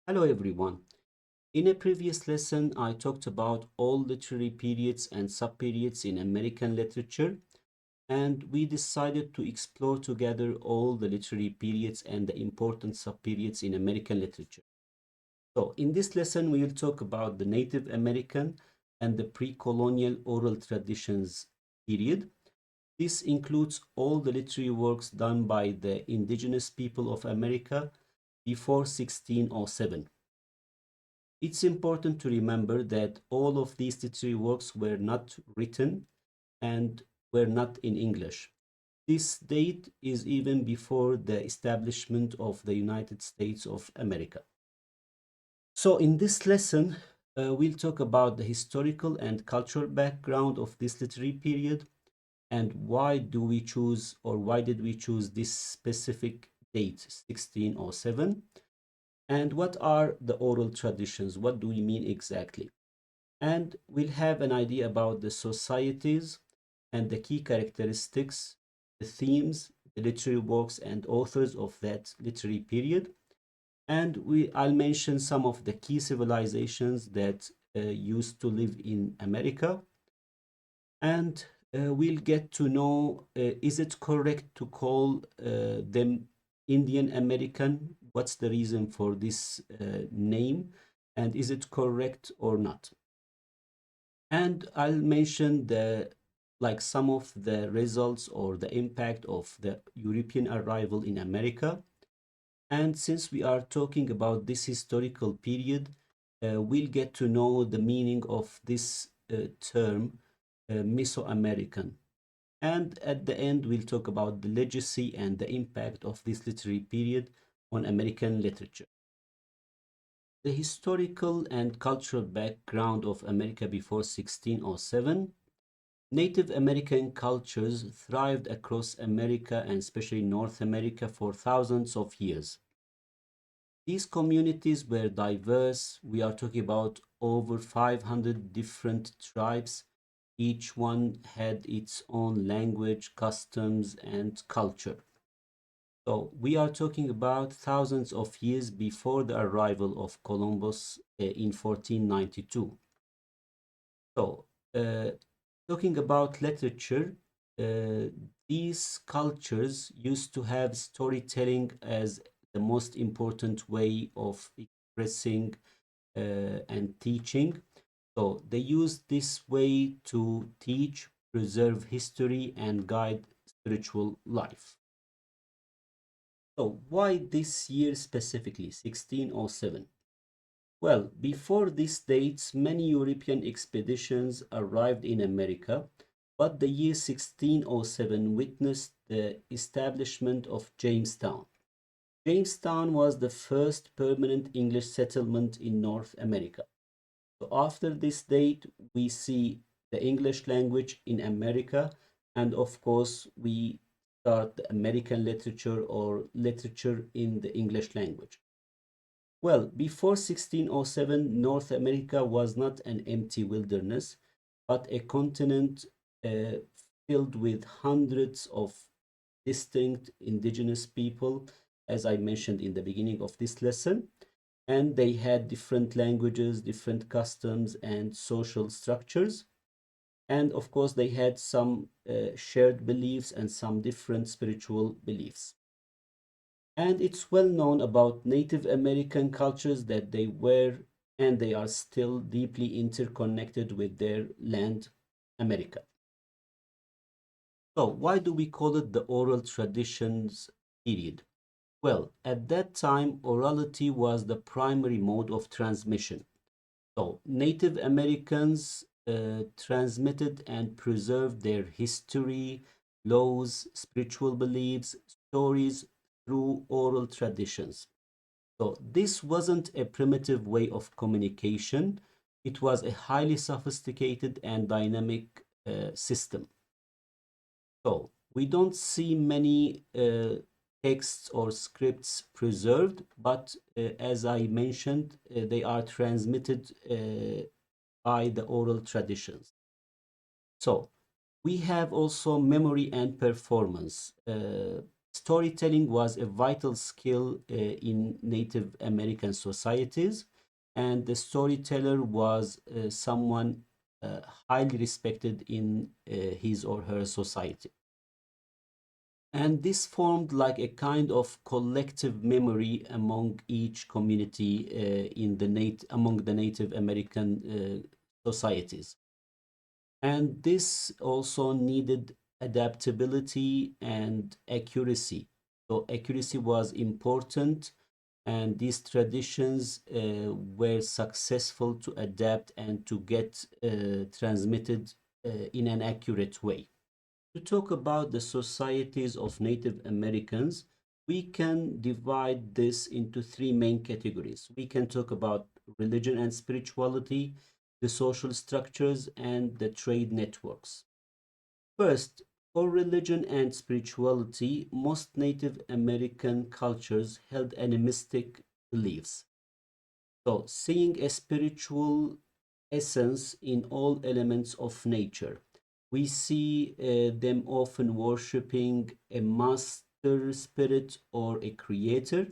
Hello everyone. In a previous lesson, I talked about all literary periods and subperiods in American literature, and we decided to explore together all the literary periods and the important subperiods in American literature. So, in this lesson, we will talk about the Native American and the pre-colonial oral traditions period. This includes all the literary works done by the indigenous people of America before 1607. It's important to remember that all of these literary works were not written and were not in English. This date is even before the establishment of the United States of America. So, in this lesson, we'll talk about the historical and cultural background of this literary period and why did we choose this specific date, 1607, and what are the oral traditions? What do we mean exactly? And we'll have an idea about the societies and the key characteristics, the themes, the literary works and authors of that literary period. And I'll mention some of the key civilizations that used to live in America. And we'll get to know, is it correct to call them Indian American? What's the reason for this name? And is it correct or not? And I'll mention some of the results or the impact of the European arrival in America. And since we are talking about this historical period, we'll get to know the meaning of this term, Mesoamerican. And at the end, we'll talk about the legacy and the impact of this literary period on American literature. The historical and cultural background of America before 1607. Native American cultures thrived across America and especially North America for thousands of years. These communities were diverse. We are talking about over 500 different tribes. Each one had its own language, customs, and culture. So we are talking about thousands of years before the arrival of Columbus in 1492. So, talking about literature, uh, these cultures used to have storytelling as the most important way of expressing and teaching. So, they used this way to teach, preserve history, and guide spiritual life. So, why this year specifically, 1607? Well, before these dates, many European expeditions arrived in America, but the year 1607 witnessed the establishment of Jamestown. Jamestown was the first permanent English settlement in North America. So after this date, we see the English language in America, and of course, we start the American literature or literature in the English language. Well, before 1607, North America was not an empty wilderness, but a continent uh, filled with hundreds of distinct indigenous people, as I mentioned in the beginning of this lesson. And they had different languages, different customs, and social structures. And of course, they had some shared beliefs and some different spiritual beliefs. And it's well known about Native American cultures that they were and they are still deeply interconnected with their land, America. So, why do we call it the oral traditions period? Well, at that time, orality was the primary mode of transmission. So, Native Americans transmitted and preserved their history, laws, spiritual beliefs, stories through oral traditions. So this wasn't a primitive way of communication. It was a highly sophisticated and dynamic system. So we don't see many texts or scripts preserved, but as I mentioned, they are transmitted by the oral traditions. So we have also memory and performance. Storytelling was a vital skill in Native American societies, and the storyteller was someone uh, highly respected in his or her society. And this formed like a kind of collective memory among each community among the Native American societies. And this also needed adaptability and accuracy. So accuracy was important, and these traditions were successful to adapt and to get transmitted in an accurate way. To talk about the societies of Native Americans, we can divide this into three main categories. We can talk about religion and spirituality, the social structures, and the trade networks. First, for religion and spirituality, most Native American cultures held animistic beliefs. So, seeing a spiritual essence in all elements of nature. We see them often worshipping a master spirit or a creator,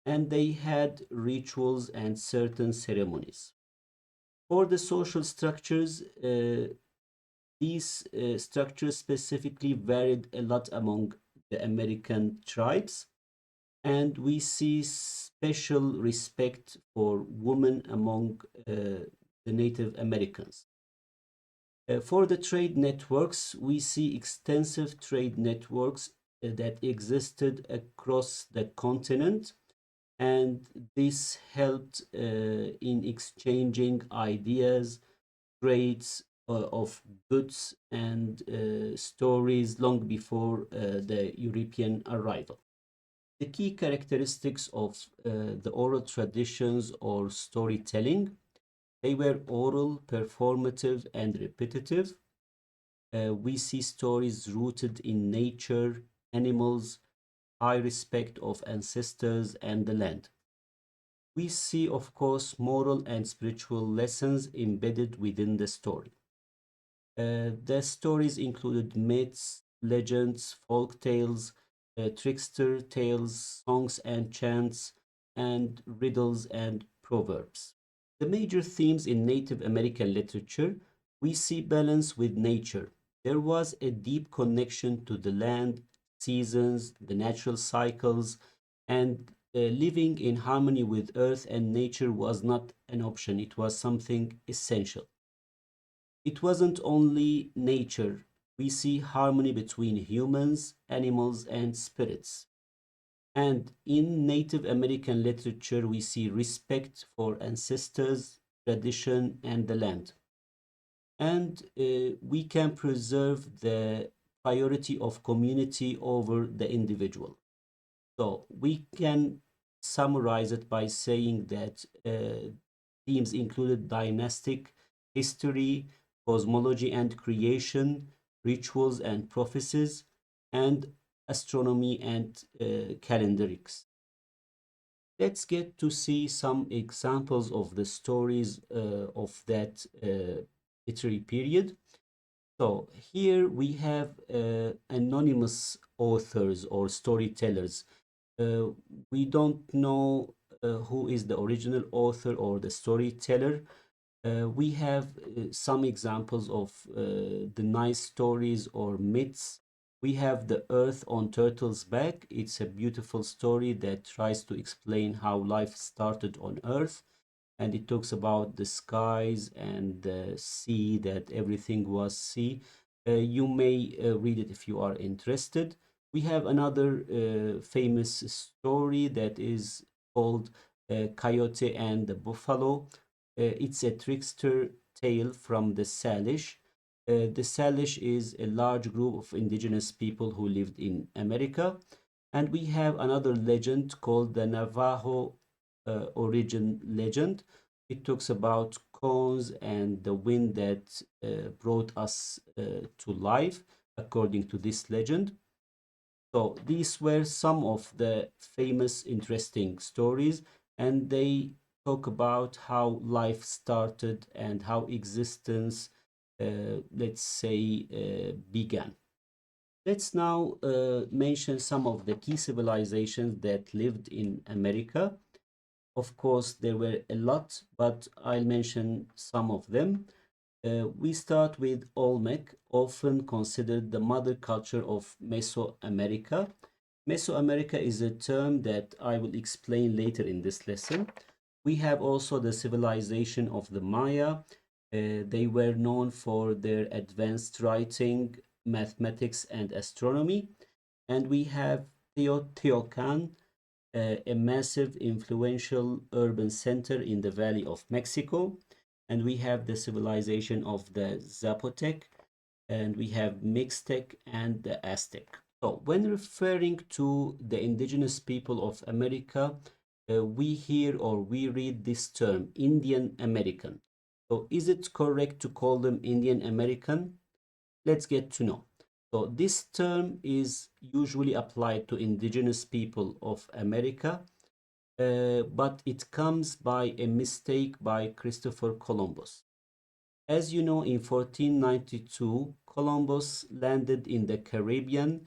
and they had rituals and certain ceremonies. For the social structures, these structures specifically varied a lot among the American tribes, and we see special respect for women among the Native Americans. For the trade networks, we see extensive trade networks that existed across the continent, and this helped in exchanging ideas, trades of goods, and stories long before the European arrival. The key characteristics of the oral traditions or storytelling, they were oral, performative, and repetitive. We see stories rooted in nature, animals, high respect of ancestors, and the land. We see, of course, moral and spiritual lessons embedded within the story. The stories included myths, legends, folk tales, trickster tales, songs and chants, and riddles and proverbs. The major themes in Native American literature, we see balance with nature. There was a deep connection to the land, seasons, the natural cycles, and living in harmony with earth and nature was not an option, it was something essential. It wasn't only nature, we see harmony between humans, animals, and spirits. And in Native American literature, we see respect for ancestors, tradition, and the land. And we can preserve the priority of community over the individual. So we can summarize it by saying that themes included dynastic history, cosmology and creation, rituals and prophecies, and astronomy and calendarics. Let's get to see some examples of the stories of that literary period. So here we have anonymous authors or storytellers. uh, we don't know who is the original author or the storyteller. We have some examples of the nice stories or myths. We have The Earth on Turtle's Back. It's a beautiful story that tries to explain how life started on Earth, and it talks about the skies and the sea, that everything was sea. You may read it if you are interested. We have another famous story that is called Coyote and the Buffalo. It's a trickster tale from the Salish. The Salish is a large group of indigenous people who lived in America. And we have another legend called the Navajo origin legend. It talks about cones and the wind that brought us to life, according to this legend. So these were some of the famous, interesting stories, and they talk about how life started and how existence, let's say, began. Let's now mention some of the key civilizations that lived in America. Of course, there were a lot, but I'll mention some of them. We start with Olmec, often considered the mother culture of Mesoamerica. Mesoamerica is a term that I will explain later in this lesson. We have also the civilization of the Maya. They were known for their advanced writing, mathematics, and astronomy. And we have Teotihuacan, a massive, influential urban center in the Valley of Mexico. And we have the civilization of the Zapotec, and we have Mixtec and the Aztec. So, when referring to the indigenous people of America, we hear or we read this term, Indian American. So, is it correct to call them Indian American? Let's get to know. So this term is usually applied to indigenous people of America, but it comes by a mistake by Christopher Columbus. As you know, in 1492, Columbus landed in the Caribbean,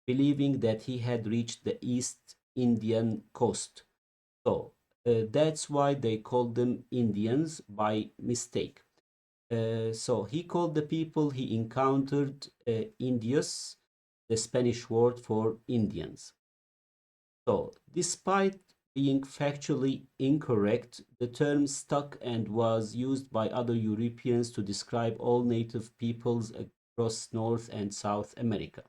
believing that he had reached the East Indian coast. So that's why they called them Indians by mistake. So he called the people he encountered Indios, the Spanish word for Indians. So, despite being factually incorrect, the term stuck and was used by other Europeans to describe all native peoples across North and South America.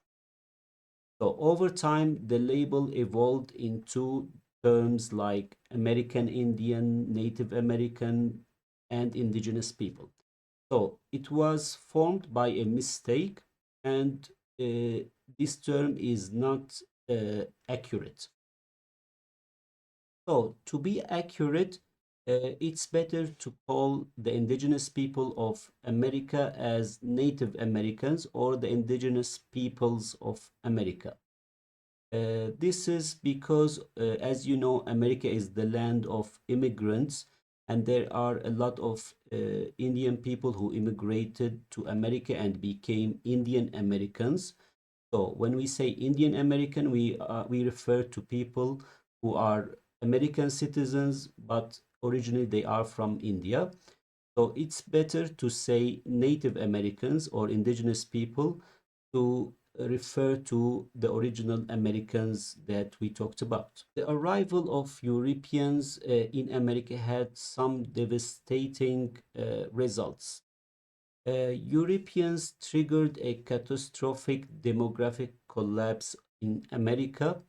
So, over time, the label evolved into terms like American Indian, Native American, and Indigenous people. So it was formed by a mistake, and this term is not accurate. So to be accurate, it's better to call the indigenous people of America as Native Americans or the indigenous peoples of America. This is because, as you know, America is the land of immigrants, and there are a lot of Indian people who immigrated to America and became Indian Americans. So when we say Indian American, we refer to people who are American citizens, but originally they are from India. So it's better to say Native Americans or indigenous people to refer to the original Americans that we talked about. The arrival of Europeans in America had some devastating results. Europeans triggered a catastrophic demographic collapse in America.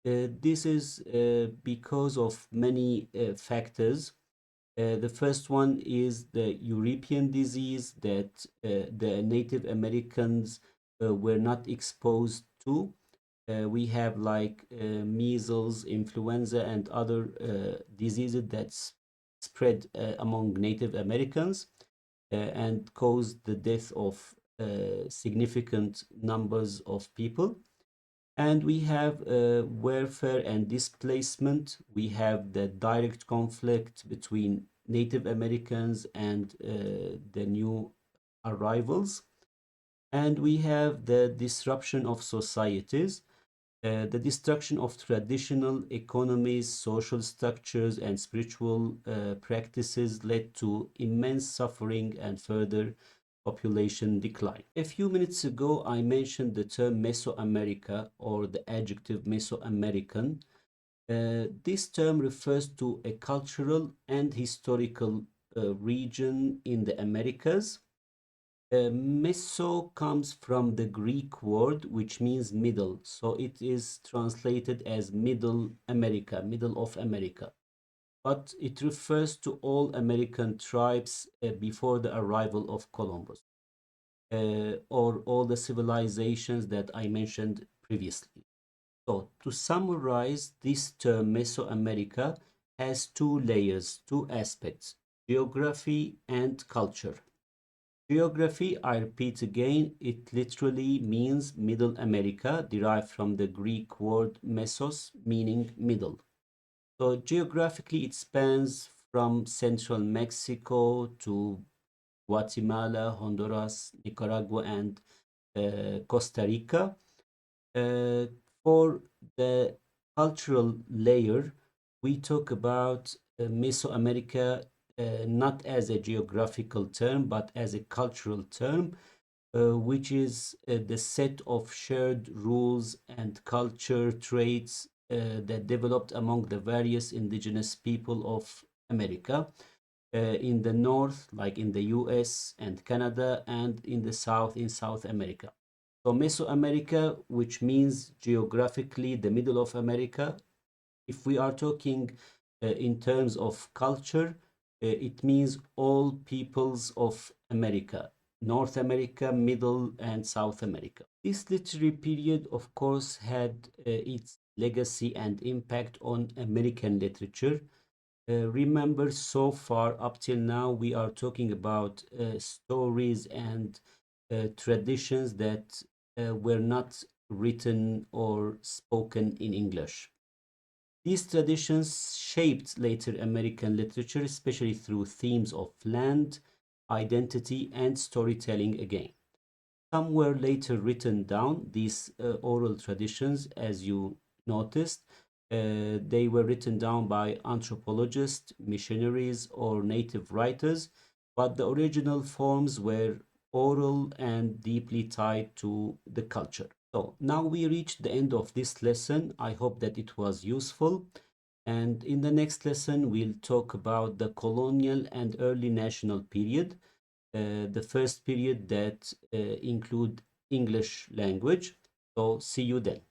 This is because of many factors. The first one is the European disease that the Native Americans were not exposed to. We have like measles, influenza, and other diseases that spread among Native Americans and caused the death of significant numbers of people. And we have warfare and displacement. We have the direct conflict between Native Americans and the new arrivals. And we have the disruption of societies, the destruction of traditional economies, social structures, and spiritual practices led to immense suffering and further population decline. A few minutes ago, I mentioned the term Mesoamerica or the adjective Mesoamerican. This term refers to a cultural and historical region in the Americas. Meso comes from the Greek word which means middle, so it is translated as Middle America, middle of America. But it refers to all American tribes before the arrival of Columbus, or all the civilizations that I mentioned previously. So, to summarize, this term Mesoamerica has two layers, two aspects, geography and culture. Geography, I repeat again, it literally means Middle America, derived from the Greek word mesos, meaning middle. So geographically, it spans from central Mexico to Guatemala, Honduras, Nicaragua, and Costa Rica. Uh, for the cultural layer, we talk about Mesoamerica not as a geographical term, but as a cultural term, which is the set of shared rules and culture traits that developed among the various indigenous people of America. In the north, like in the US and Canada, and in the south, in South America. So Mesoamerica, which means geographically the middle of America, if we are talking in terms of culture, it means all peoples of America, North America, Middle and South America. This literary period, of course, had its legacy and impact on American literature. Remember, so far up till now, we are talking about stories and traditions that were not written or spoken in English. These traditions shaped later American literature, especially through themes of land, identity, and storytelling again. Some were later written down, these oral traditions, as you noticed. They were written down by anthropologists, missionaries, or native writers, but the original forms were oral and deeply tied to the culture. So now we reached the end of this lesson. I hope that it was useful. And in the next lesson, we'll talk about the colonial and early national period, the first period that include English language. So see you then.